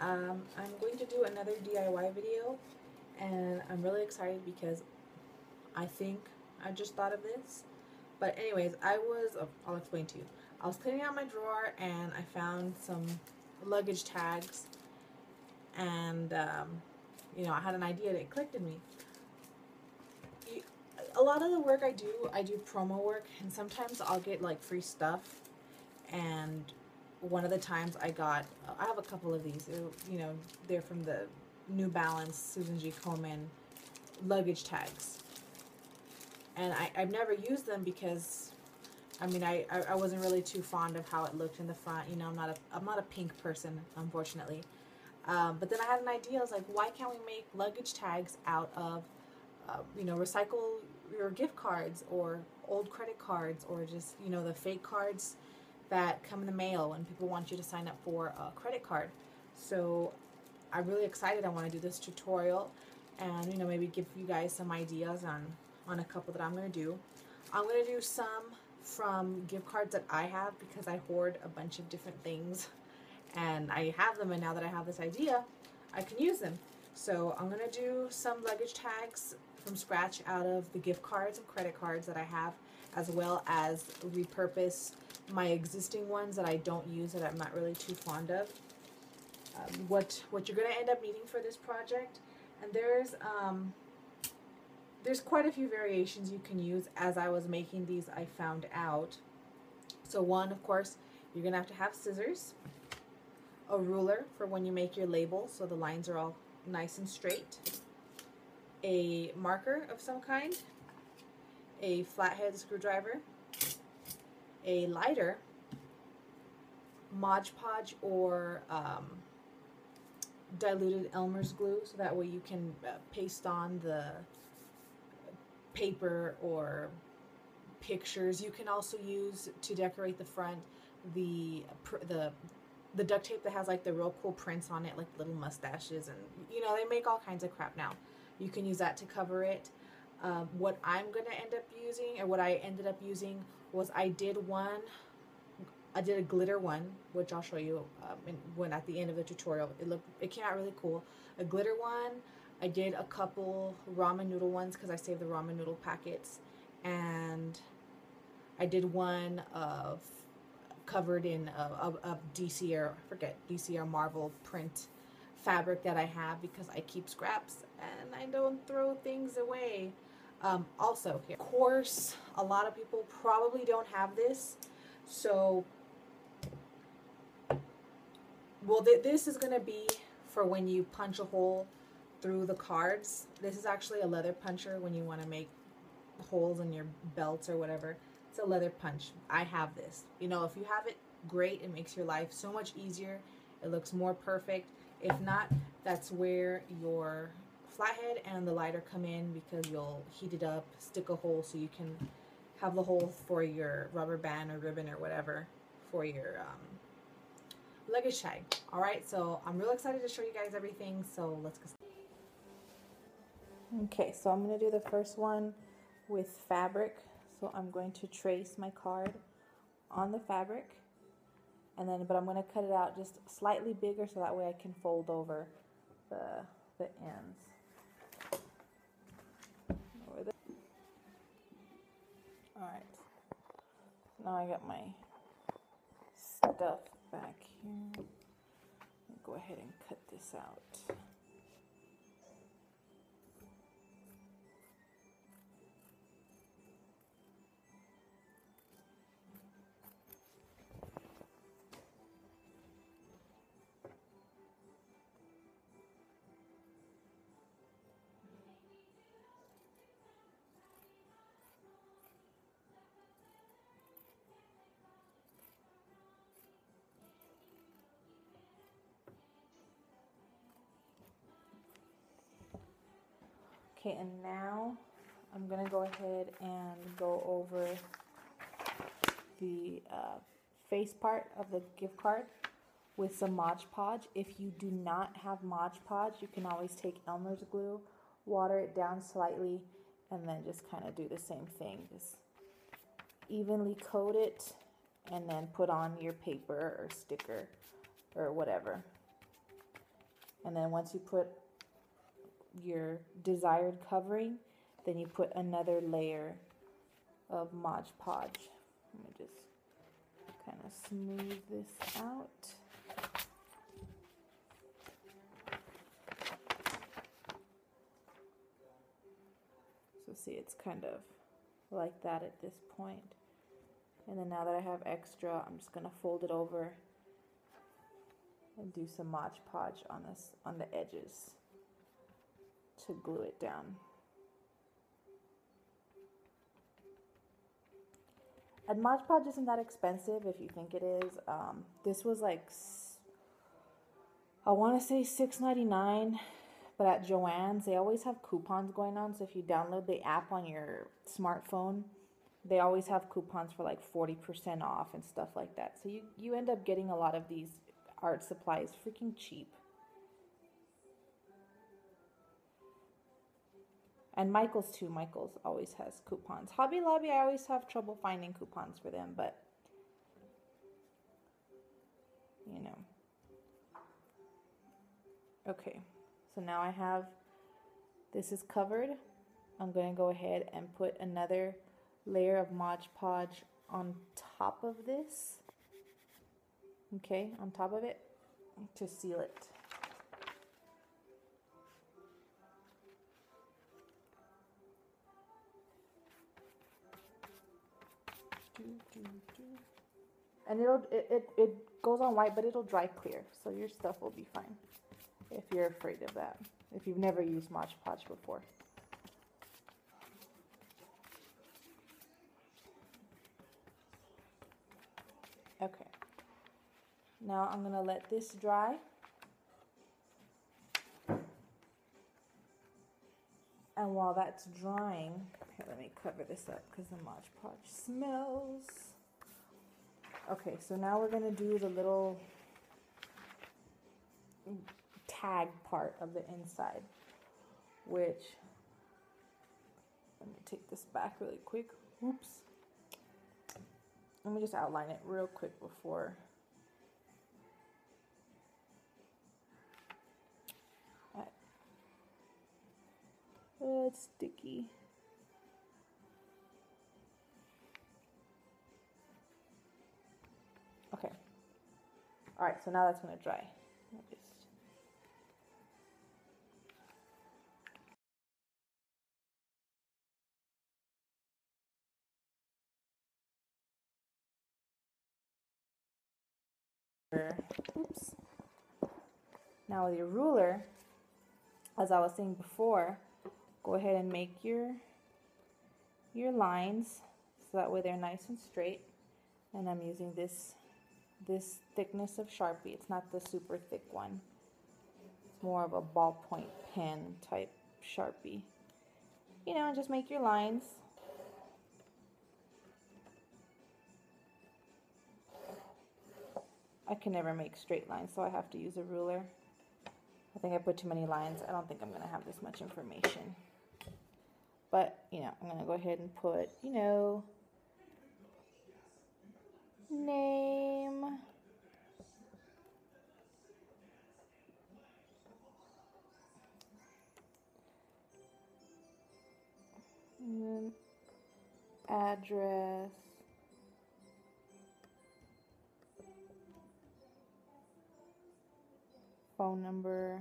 I'm going to do another DIY video, and I'm really excited because I think I just thought of this. But anyways, I'll explain to you. I was cleaning out my drawer and I found some luggage tags, and I had an idea that clicked in me. A lot of the work I do promo work, and sometimes I'll get like free stuff. And one of the times I have a couple of these. They're from the New Balance Susan G. Komen luggage tags, and I've never used them because I wasn't really too fond of how it looked in the front. I'm not a pink person, unfortunately. But then I had an idea. I was like, why can't we make luggage tags out of recycle your gift cards or old credit cards, or just the fake cards that come in the mail when people want you to sign up for a credit card. So I'm really excited. I want to do this tutorial and maybe give you guys some ideas on a couple that I'm going to do. I'm going to do some from gift cards that I have because I hoard a bunch of different things and I have them, and now that I have this idea, I can use them. So I'm going to do some luggage tags from scratch out of the gift cards and credit cards that I have, as well as repurpose my existing ones that I don't use, that I'm not really too fond of. What you're going to end up needing for this project, and there's quite a few variations you can use. As I was making these, I found out. So one, of course, you're going to have scissors, a ruler for when you make your label so the lines are all nice and straight, a marker of some kind, a flathead screwdriver, a lighter, Mod Podge or diluted Elmer's glue, so that way you can paste on the paper or pictures. You can also use to decorate the front the duct tape that has like the real cool prints on it, like little mustaches, and they make all kinds of crap now. You can use that to cover it. What I'm gonna end up using, or what I ended up using, was I did a glitter one, which I'll show you when at the end of the tutorial. It came out really cool. A glitter one. I did a couple ramen noodle ones because I saved the ramen noodle packets, and I did one of covered in a DCR Marvel print fabric that I have because I keep scraps and I don't throw things away. Also, here, of course, a lot of people probably don't have this, so this is going to be for when you punch a hole through the cards. This is actually a leather puncher when you want to make holes in your belts or whatever. It's a leather punch. I have this. If you have it, great. It makes your life so much easier. It looks more perfect. If not, that's where your flathead and the lighter come in, because you'll heat it up, stick a hole so you can have the hole for your rubber band or ribbon or whatever for your luggage tag. Alright, so I'm real excited to show you guys everything, so let's go. Okay, so I'm going to do the first one with fabric. So I'm going to trace my card on the fabric, and then but I'm going to cut it out just slightly bigger so that way I can fold over the ends. Alright, now I got my stuff back here. I'll go ahead and cut this out. Okay, and now I'm going to go ahead and go over the face part of the gift card with some Mod Podge. If you do not have Mod Podge, you can always take Elmer's glue, water it down slightly, and then just kind of do the same thing. Just evenly coat it and then put on your paper or sticker or whatever. And then once you put your desired covering, then you put another layer of Mod Podge. Let me just kind of smooth this out. So see, it's kind of like that at this point. And then now that I have extra, I'm just gonna fold it over and do some Mod Podge on this, on the edges, to glue it down. And Mod Podge isn't that expensive if you think it is. This was like, I want to say $6.99, but at Joann's they always have coupons going on. So if you download the app on your smartphone, they always have coupons for like 40% off and stuff like that. So you end up getting a lot of these art supplies freaking cheap. And Michael's too. Michael's always has coupons. Hobby Lobby, I always have trouble finding coupons for them, but you know. Okay, so now I have, this is covered. I'm going to go ahead and put another layer of Mod Podge on top of this. Okay, on top of it to seal it. And it goes on white, but it'll dry clear, so your stuff will be fine if you're afraid of that, if you've never used Mod Podge before. Okay, now I'm gonna let this dry. And while that's drying, here, let me cover this up because the Mod Podge smells. Okay, so now we're gonna do the little tag part of the inside, which, let me take this back really quick. Oops. Let me just outline it real quick before. Oh, it's sticky. Okay. All right, so now that's gonna dry. Oops. Now with your ruler, as I was saying before, go ahead and make your lines so that way they're nice and straight. And I'm using this thickness of Sharpie. It's not the super thick one. It's more of a ballpoint pen type Sharpie. You know, just make your lines. I can never make straight lines, so I have to use a ruler. I think I put too many lines. I don't think I'm gonna have this much information. But, you know, I'm gonna go ahead and put, you know, name, and then address, phone number,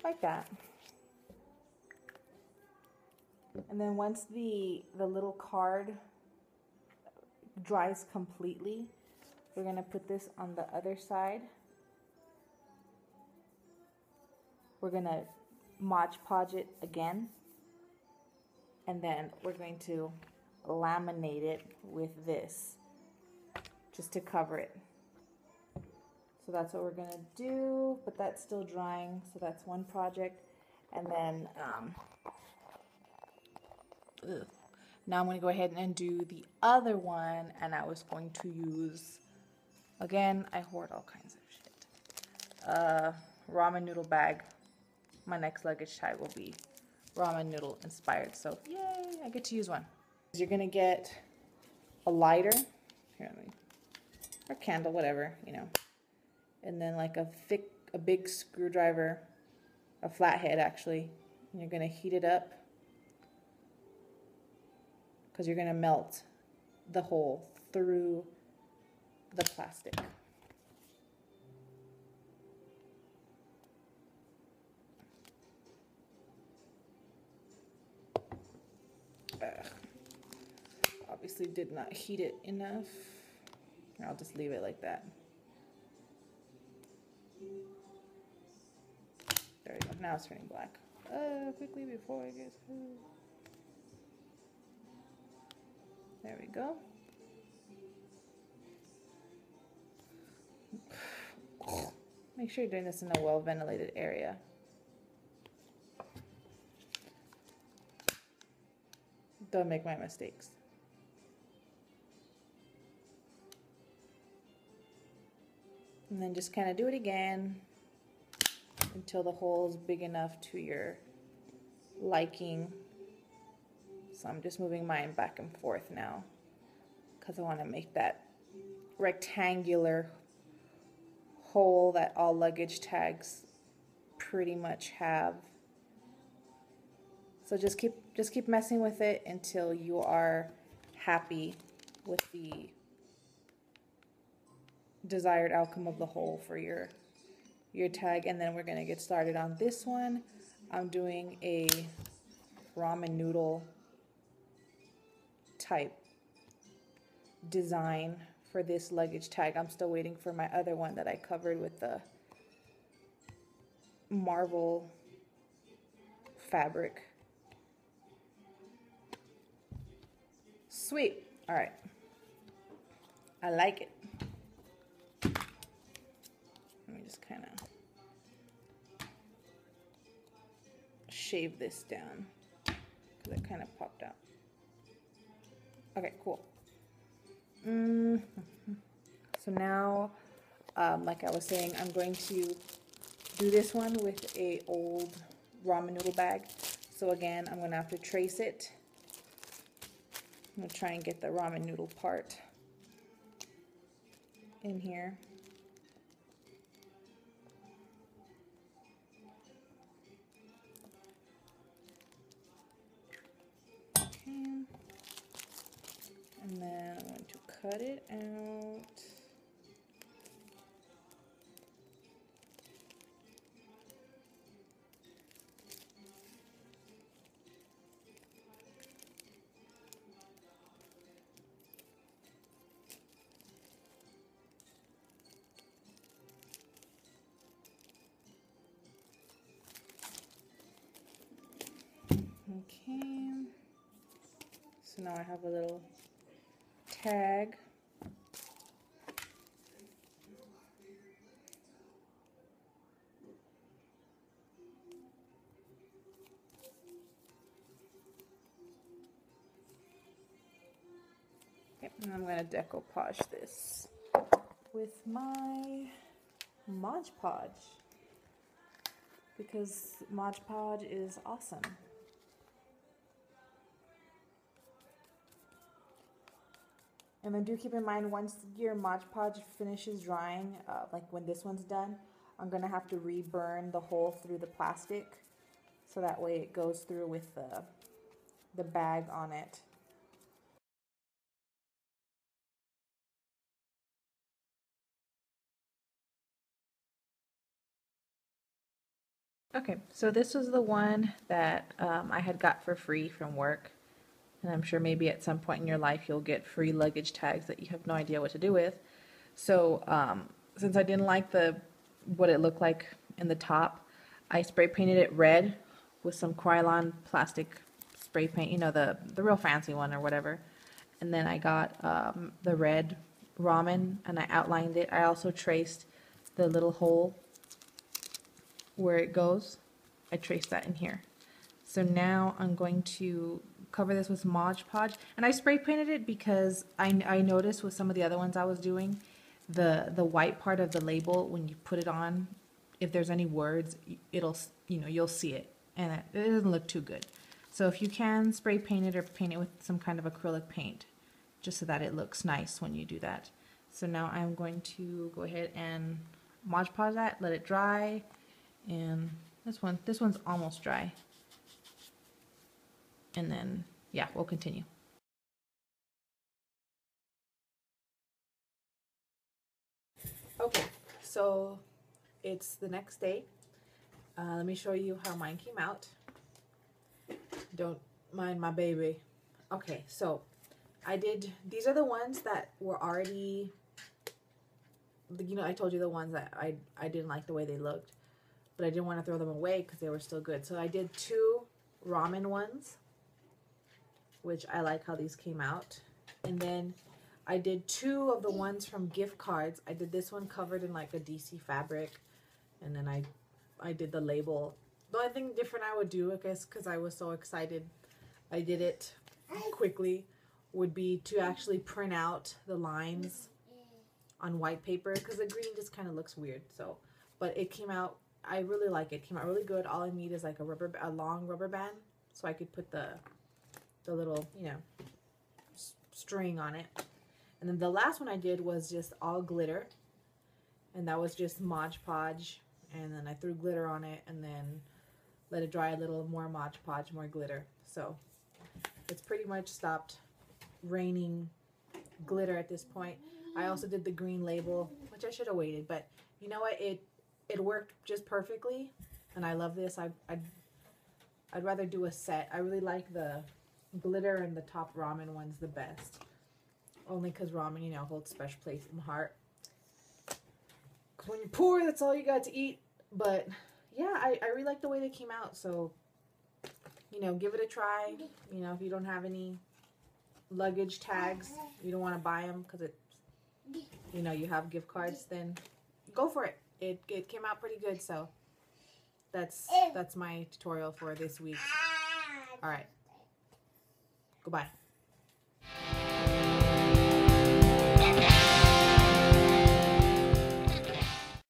like that. And then once the little card dries completely, we're gonna put this on the other side. We're gonna Mod Podge it again, and then we're going to laminate it with this just to cover it. So that's what we're gonna do, but that's still drying, so that's one project. And then now I'm gonna go ahead and do the other one, and I was going to use, again, I hoard all kinds of shit. Ramen noodle bag. My next luggage tag will be ramen noodle inspired. So yay, I get to use one. You're gonna get a lighter, here, or candle, whatever, you know, and then like a big screwdriver, a flathead actually, and you're gonna heat it up because you're gonna melt the hole through the plastic. Obviously did not heat it enough. I'll just leave it like that. There we go. Now it's turning black. Quickly before it gets cool. There we go. Make sure you're doing this in a well-ventilated area. Don't make my mistakes. And then just kind of do it again until the hole is big enough to your liking. So I'm just moving mine back and forth now because I want to make that rectangular hole that all luggage tags pretty much have. So just keep messing with it until you are happy with the desired outcome of the hole for your tag. And then we're gonna get started on this one. I'm doing a ramen noodle type design for this luggage tag. I'm still waiting for my other one that I covered with the marble fabric. Sweet. All right. I like it. Let me just kind of shave this down because it kind of popped out. Okay, cool. So now, like I was saying, I'm going to do this one with a old ramen noodle bag. So again, I'm going to have to trace it. I'm going to try and get the ramen noodle part in here. Okay. And then I'm going to cut it out. Okay. So now I have a little tag. Okay, and I'm going to decoupage this with my Mod Podge because Mod Podge is awesome. And then do keep in mind, once your Mod Podge finishes drying, like when this one's done, I'm going to have to reburn the hole through the plastic so that way it goes through with the bag on it. Okay, so this was the one that I had got for free from work. And I'm sure maybe at some point in your life you'll get free luggage tags that you have no idea what to do with. So since I didn't like what it looked like in the top, I spray painted it red with some Krylon plastic spray paint, you know, the real fancy one or whatever. And then I got the red ramen and I outlined it. I also traced the little hole where it goes. I traced that in here. So now I'm going to cover this with Mod Podge, and I spray painted it because I noticed with some of the other ones I was doing, the white part of the label, when you put it on, if there's any words, it'll, you know, you'll see it and it doesn't look too good. So if you can spray paint it or paint it with some kind of acrylic paint, just so that it looks nice when you do that. So now I'm going to go ahead and Mod Podge that, let it dry, and this one's almost dry. And then, yeah, we'll continue. Okay, so it's the next day. Let me show you how mine came out. Don't mind my baby. Okay, so these are the ones that were already, you know, I told you the ones that I didn't like the way they looked, but I didn't want to throw them away because they were still good. So I did 2 ramen ones, which I like how these came out. And then I did 2 of the ones from gift cards. I did this one covered in like a DC fabric, and then I did the label. The only thing different I would do, I guess, because I was so excited, I did it quickly, would be to actually print out the lines on white paper, because the green just kind of looks weird. So, but it came out, I really like it. It came out really good. All I need is like a long rubber band, so I could put the little, you know, string on it. And then the last one I did was just all glitter, and that was just Mod Podge, and then I threw glitter on it, and then let it dry a little, more Mod Podge, more glitter. So it's pretty much stopped raining glitter at this point. I also did the green label, which I should have waited, but you know what, it worked just perfectly, and I love this. I'd rather do a set. I really like the glitter and the top ramen ones the best, only because ramen, you know, holds special place in my heart. Because when you're poor, that's all you got to eat. But yeah, I really like the way they came out. So, you know, give it a try. You know, if you don't have any luggage tags, you don't want to buy them because it's, you know, you have gift cards, then go for it. It came out pretty good. So that's my tutorial for this week. All right. Goodbye.